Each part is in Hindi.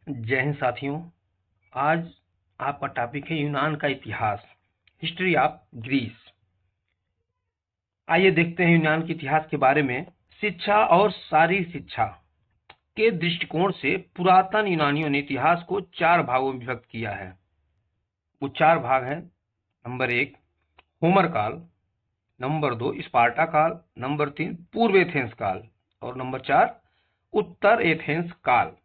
जय हिंद साथियों। आज आपका टॉपिक है यूनान का इतिहास, हिस्ट्री ऑफ ग्रीस। आइए देखते हैं यूनान के इतिहास के बारे में। शिक्षा और शारीरिक शिक्षा के दृष्टिकोण से पुरातन यूनानियों ने इतिहास को 4 भागों में विभक्त किया है। वो 4 भाग हैं। नंबर 1 होमर काल, नंबर 2 स्पार्टा काल, नंबर 3 पूर्व एथेंस काल और नंबर 4 उत्तर एथेंस काल।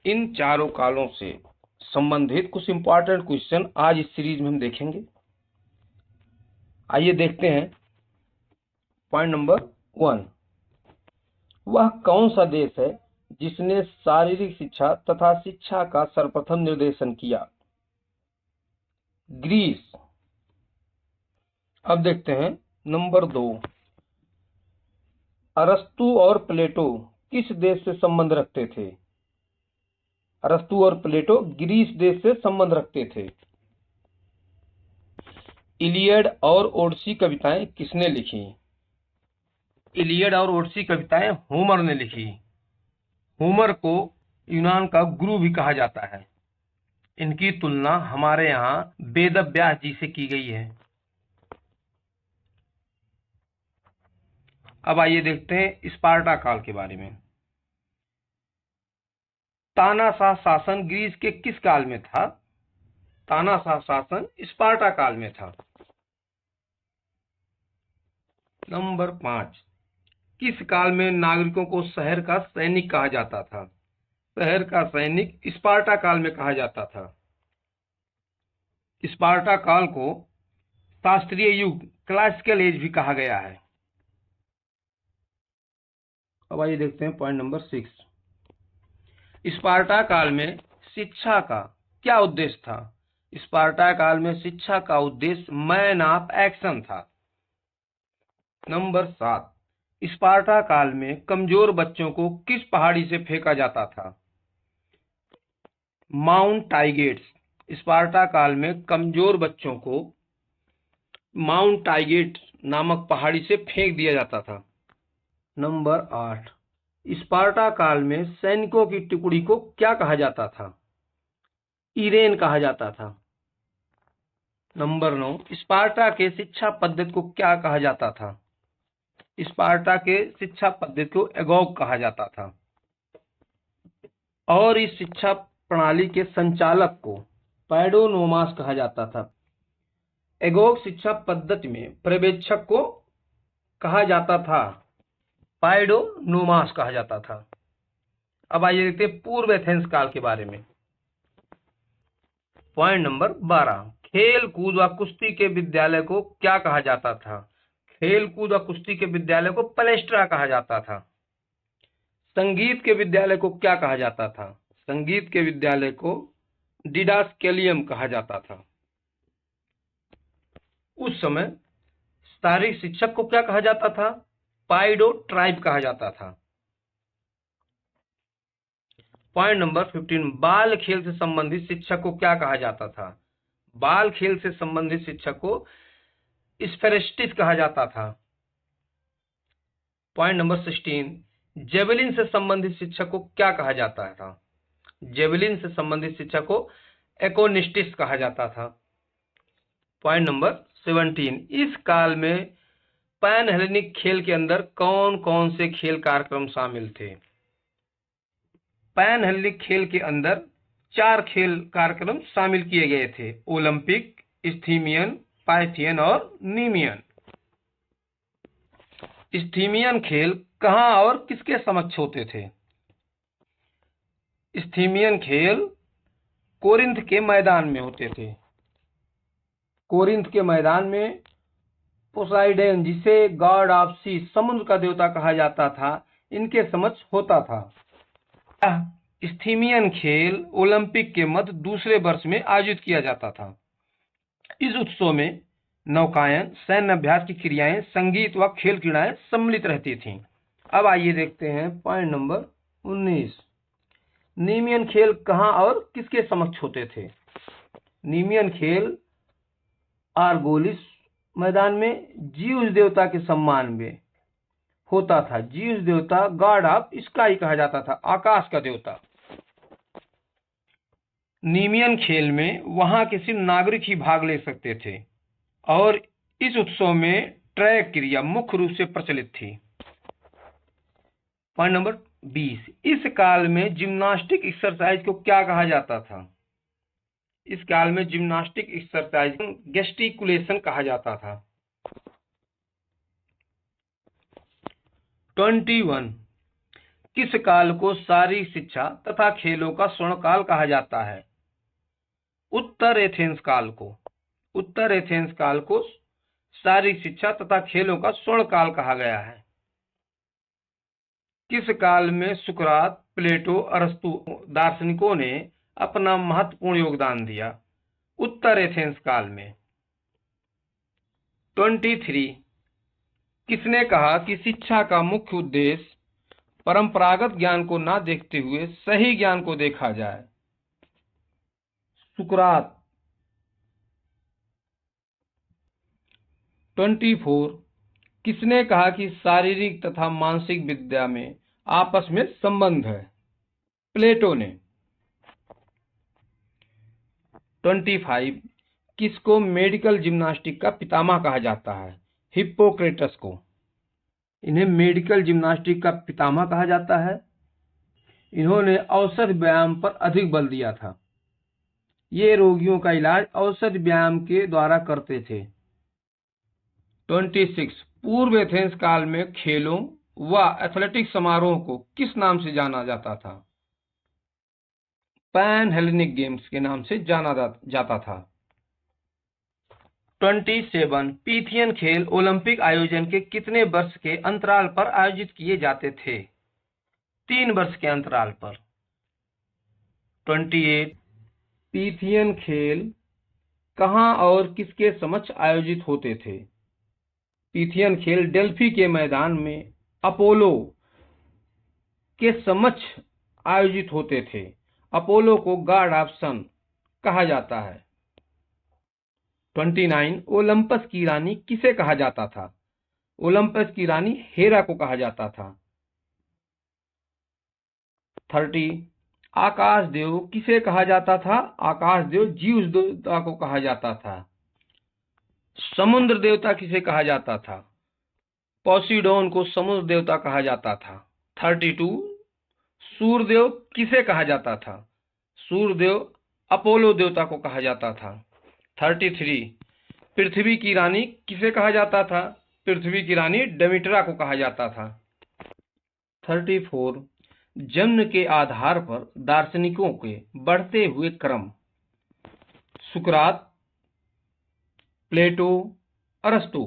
इन चारों कालों से संबंधित कुछ इंपॉर्टेंट क्वेश्चन आज इस सीरीज में हम देखेंगे। आइए देखते हैं। पॉइंट नंबर 1, वह कौन सा देश है जिसने शारीरिक शिक्षा तथा शिक्षा का सर्वप्रथम निर्देशन किया? ग्रीस। अब देखते हैं नंबर 2, अरस्तु और प्लेटो किस देश से संबंध रखते थे? अरस्तु और प्लेटो ग्रीस देश से संबंध रखते थे। इलियड और ओडिसी कविताएं किसने लिखी? इलियड और ओडिसी कविताएं होमर ने लिखी। होमर को यूनान का गुरु भी कहा जाता है। इनकी तुलना हमारे यहाँ वेदव्यास जी से की गई है। अब आइए देखते हैं स्पार्टा काल के बारे में। तानाशाह शासन ग्रीस के किस काल में था? तानाशाह शासन स्पार्टा काल में था। नंबर 5, किस काल में नागरिकों को शहर का सैनिक कहा जाता था? शहर का सैनिक स्पार्टा काल में कहा जाता था। स्पार्टा काल को शास्त्रीय युग, क्लासिकल एज भी कहा गया है। अब आइए देखते हैं पॉइंट नंबर 6, स्पार्टा काल में शिक्षा का क्या उद्देश्य था? स्पार्टा काल में शिक्षा का उद्देश्य मैन ऑफ एक्शन था। नंबर 7, स्पार्टा काल में कमजोर बच्चों को किस पहाड़ी से फेंका जाता था? माउंट टाइगेट्स। स्पार्टा काल में कमजोर बच्चों को माउंट टाइगेट नामक पहाड़ी से फेंक दिया जाता था। नंबर 8, स्पार्टा काल में सैनिकों की टुकड़ी को क्या कहा जाता था? इरेन कहा जाता था। नंबर 9, स्पार्टा के शिक्षा पद्धति को क्या कहा जाता था? स्पार्टा के शिक्षा पद्धति को एगोग कहा जाता था और इस शिक्षा प्रणाली के संचालक को पैडोनोमास कहा जाता था। एगोग शिक्षा पद्धति में पर्यवेक्षक को कहा जाता था पैडोनोमास कहा जाता था। अब आइए देखते हैं पूर्व एथेंस काल के बारे में। पॉइंट नंबर 12, खेल कूद व कुश्ती के विद्यालय को क्या कहा जाता था? खेल कूद व कुश्ती के विद्यालय को पलेस्ट्रा कहा जाता था। संगीत के विद्यालय को क्या कहा जाता था? संगीत के विद्यालय को डिडास्केलियम कहा जाता था। उस समय शारीरिक शिक्षक को क्या कहा जाता था? पाइडो ट्राइब कहा जाता था। पॉइंट नंबर 15, बाल खेल से संबंधित शिक्षक को क्या कहा जाता था? बाल खेल से संबंधित शिक्षक को स्फेरेस्टिस कहा जाता था। पॉइंट नंबर 16, जेवलिन से संबंधित शिक्षक को क्या कहा जाता था? जेवलिन से संबंधित शिक्षक को एकोनिस्टिस कहा जाता था। पॉइंट नंबर 17, इस काल में पैन हेलेनिक खेल के अंदर कौन कौन से खेल कार्यक्रम शामिल थे? पैन हेलेनिक खेल के अंदर 4 खेल कार्यक्रम शामिल किए गए थे: ओलंपिक, स्थिमियन, पाइथियन और नीमियन। स्थिमियन खेल कहां और किसके समक्ष होते थे? स्थिमियन खेल कोरिंथ के मैदान में होते थे। कोरिंथ के मैदान में पोसाइडन, जिसे गॉड ऑफ सी, समुद्र का देवता कहा जाता था, इनके समक्ष होता था। स्थिमियन खेल ओलंपिक के मध्य दूसरे वर्ष में आयोजित किया जाता था। इस उत्सव में नौकायन, सैन्य अभ्यास की क्रियाएं, संगीत व खेल क्रीड़ाएं सम्मिलित रहती थीं। अब आइए देखते हैं पॉइंट नंबर 19, नीमियन खेल कहां और किसके समक्ष होते थे? नीमियन खेल आर्गोलिस मैदान में जीउस देवता के सम्मान में होता था। जीउस देवता गॉड ऑफ स्काई कहा जाता था, आकाश का देवता। नीमियन खेल में वहां के सिर्फ नागरिक ही भाग ले सकते थे और इस उत्सव में ट्रैक क्रिया मुख्य रूप से प्रचलित थी। पॉइंट नंबर 20, इस काल में जिम्नास्टिक एक्सरसाइज को क्या कहा जाता था? इस काल में जिम्नास्टिक एक्सरसाइज गेस्टिकुलेशन कहा जाता था। 21, किस काल को शारीरिक शिक्षा तथा खेलों का स्वर्ण काल कहा जाता है? उत्तर एथेंस काल को। उत्तर एथेंस काल को शारीरिक शिक्षा तथा खेलों का स्वर्ण काल कहा गया है। किस काल में सुकरात, प्लेटो, अरस्तु दार्शनिकों ने अपना महत्वपूर्ण योगदान दिया? उत्तर एथेंस काल में। 23, किसने कहा कि शिक्षा का मुख्य उद्देश्य परंपरागत ज्ञान को न देखते हुए सही ज्ञान को देखा जाए? सुकरात। 24, किसने कहा कि शारीरिक तथा मानसिक विद्या में आपस में संबंध है? प्लेटो ने। 25, किसको मेडिकल जिम्नास्टिक का पितामह कहा जाता है? हिप्पोक्रेटस को। इन्हें मेडिकल जिम्नास्टिक का पितामह कहा जाता है। इन्होंने औषध व्यायाम पर अधिक बल दिया था। ये रोगियों का इलाज औषध व्यायाम के द्वारा करते थे। 26, पूर्व एथेंस काल में खेलों व एथलेटिक समारोह को किस नाम से जाना जाता था? पैन हेलेनिक गेम्स के नाम से जाना जाता था। 27, पीथियन खेल ओलंपिक आयोजन के कितने वर्ष के अंतराल पर आयोजित किए जाते थे? 3 वर्ष के अंतराल पर। 28, पीथियन खेल कहां और किसके समक्ष आयोजित होते थे? पीथियन खेल डेल्फी के मैदान में अपोलो के समक्ष आयोजित होते थे। अपोलो को गॉड ऑफ सन कहा जाता है। 29, ओलंपस की रानी किसे कहा जाता था? ओलंपस की रानी हेरा को कहा जाता था। 30, आकाश देव किसे कहा जाता था? आकाश देव जीउस देवता को कहा जाता था। समुद्र देवता किसे कहा जाता था? पोसीडोन को समुद्र देवता कहा जाता था। 32, सूर्यदेव किसे कहा जाता था? सूर्यदेव अपोलो देवता को कहा जाता था। 33, पृथ्वी की रानी किसे कहा जाता था? पृथ्वी की रानी डेमिट्रा को कहा जाता था। 34, जन्म के आधार पर दार्शनिकों के बढ़ते हुए क्रम। सुकरात, प्लेटो, अरस्तु।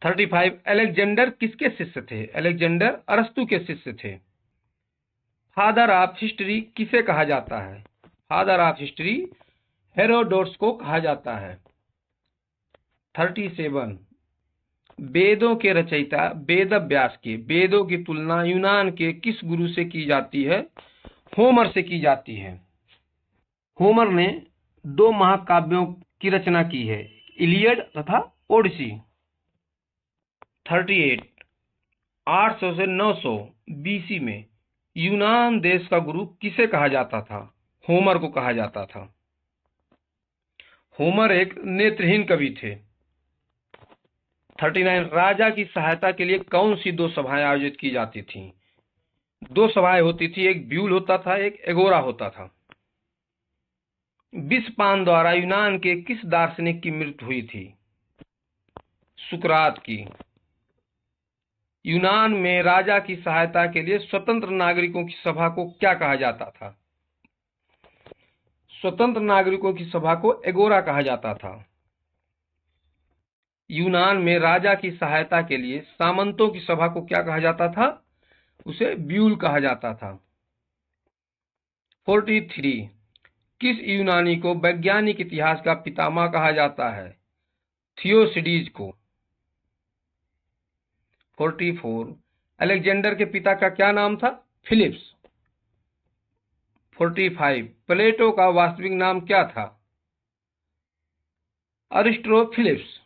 35, अलेक्जेंडर किसके शिष्य थे? अलेक्जेंडर अरस्तु के शिष्य थे। फादर ऑफ हिस्ट्री किसे कहा जाता है? फादर ऑफ हिस्ट्री हेरोडोटस को कहा जाता है। 37, वेदों के रचयिता वेद व्यास के वेदों की तुलना यूनान के किस गुरु से की जाती है? होमर से की जाती है। होमर ने 2 महाकाव्यों की रचना की है, इलियड तथा ओडिसी। 38, 800 से 900 बीसी में यूनान देश का गुरु किसे कहा जाता था? होमर को कहा जाता था। होमर एक नेत्रहीन कवि थे। 39, राजा की सहायता के लिए कौन सी 2 सभाएं आयोजित की जाती थीं? 2 सभाएं होती थी, एक ब्यूल होता था, एक एगोरा होता था। विषपान द्वारा यूनान के किस दार्शनिक की मृत्यु हुई थी? सुकरात की। यूनान में राजा की सहायता के लिए स्वतंत्र नागरिकों की सभा को क्या कहा जाता था? स्वतंत्र नागरिकों की सभा को एगोरा कहा जाता था। यूनान में राजा की सहायता के लिए सामंतों की सभा को क्या कहा जाता था? उसे ब्यूल कहा जाता था। 43, किस यूनानी को वैज्ञानिक इतिहास का पितामह कहा जाता है? थियोसिडीज को। 44, अलेक्जेंडर के पिता का क्या नाम था? फिलिप्स। 45, प्लेटो का वास्तविक नाम क्या था? अरिस्टोफिलिप्स।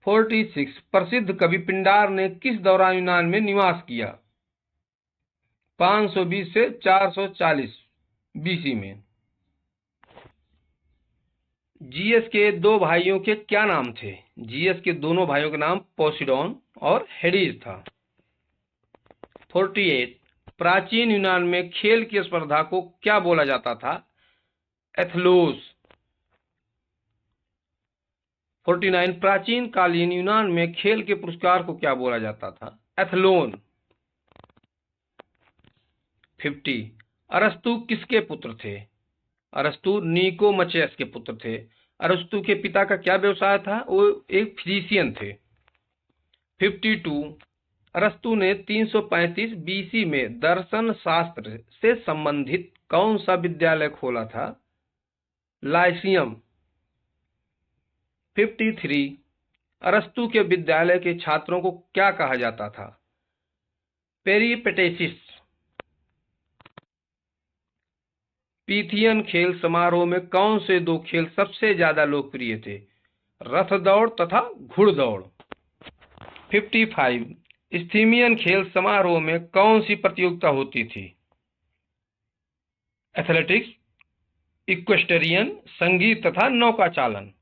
46 प्रसिद्ध कवि पिंडार ने किस दौरान यूनान में निवास किया? 520 से 440 बीसी में। जीएस के दो भाइयों के क्या नाम थे? जीएस के दोनों भाइयों का नाम पोसिडोन और हेडीज था। 48 प्राचीन यूनान में खेल की स्पर्धा को क्या बोला जाता था? एथलोस। 49 प्राचीन कालीन यूनान में खेल के पुरस्कार को क्या बोला जाता था? एथलोन। 50 अरस्तु किसके पुत्र थे? अरस्तु निकोमचेस के पुत्र थे। अरस्तु के पिता का क्या व्यवसाय था? वो एक फिजिशियन थे। 52 अरस्तु ने 335 बीसी में दर्शन शास्त्र से संबंधित कौन सा विद्यालय खोला था? लाइसियम। 53 अरस्तु के विद्यालय के छात्रों को क्या कहा जाता था? पेरिपेटेसिस। पीथियन खेल समारोह में कौन से दो खेल सबसे ज्यादा लोकप्रिय थे? रथ दौड़ तथा घुड़दौड़। 55 स्थिमियन खेल समारोह में कौन सी प्रतियोगिता होती थी? एथलेटिक्स, इक्वेस्टेरियन, संगीत तथा नौका चालन।